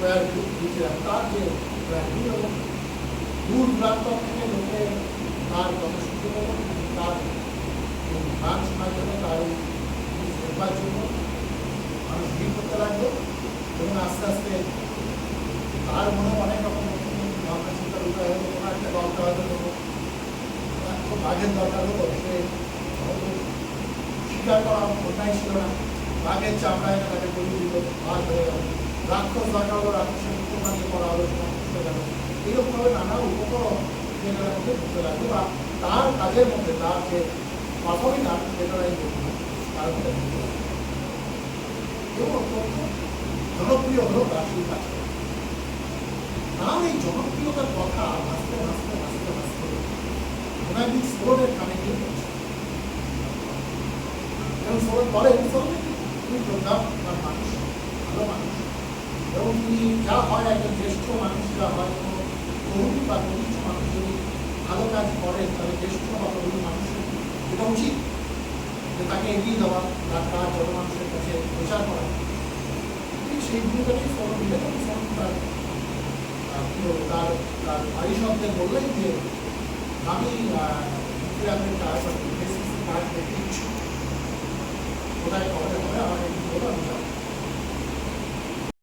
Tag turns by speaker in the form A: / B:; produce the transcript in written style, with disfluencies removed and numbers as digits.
A: তার যে ভ্যালু এবং দূর দূরান্ত থেকে লোকে তার কথা শুনতে পাবো, তার গান শোনার জন্য, তার দেখবার জন্য মানুষ ভিড় করতে লাগলো এবং আস্তে আস্তে তার মনে অনেক রকম ভাবনা চিন্তার উপায় হলো। কোনো একটা দরকার হলো, বাঘের দরকার হলো, সে শিকার করা অন্যায় ছিল না, বাঘের চামড়ায় না তাকে বলি দিল, বাঘ হয়ে গেল। রাক্ষস দরকার হলো, রাক্ষসের উপমান্যে করা হলো, সমাপ্ত হয়ে গেল। এইরকমভাবে নানা উপকরণ যেটার মধ্যে ঢুকতে লাগলো বা তার কাজের মধ্যে তার যে পারফর্মিং আর্ট যেটাই করলো তার মধ্যে ঢুকতে লাগলো এবং অত্যন্ত জনপ্রিয় হলো রাশির কাজ। তার এই জনপ্রিয়তার কথা ভাসতে ভাসতে ভাসতে ভাসতে ওনাদিক সোলনের কানে গিয়ে পৌঁছে এবং সোলন বলেন তুমি প্রজ্ঞান মানুষ, ভালো মানুষ এবং তুমি যা হয় একজন জ্যেষ্ঠ মানুষ, যা হয় কোনো তরুণ বা কনিষ্ঠ মানুষ যদি ভালো কাজ করেন তাহলে জ্যেষ্ঠ বা তরুণ মানুষের এটা উচিত যে তাকে এগিয়ে দেওয়া, তার কাজ জনমানুষের কাছে প্রচার করা। ঠিক সেই ভূমিকাটাই সোলন দিলে এবং সোলন তার তার পারিষদদের বললেন যে আমি ইতিহাসের কাজ বা কাজ দেখতে ইচ্ছুক, কোথায় কবে হবে আমার একটু বলো, আমি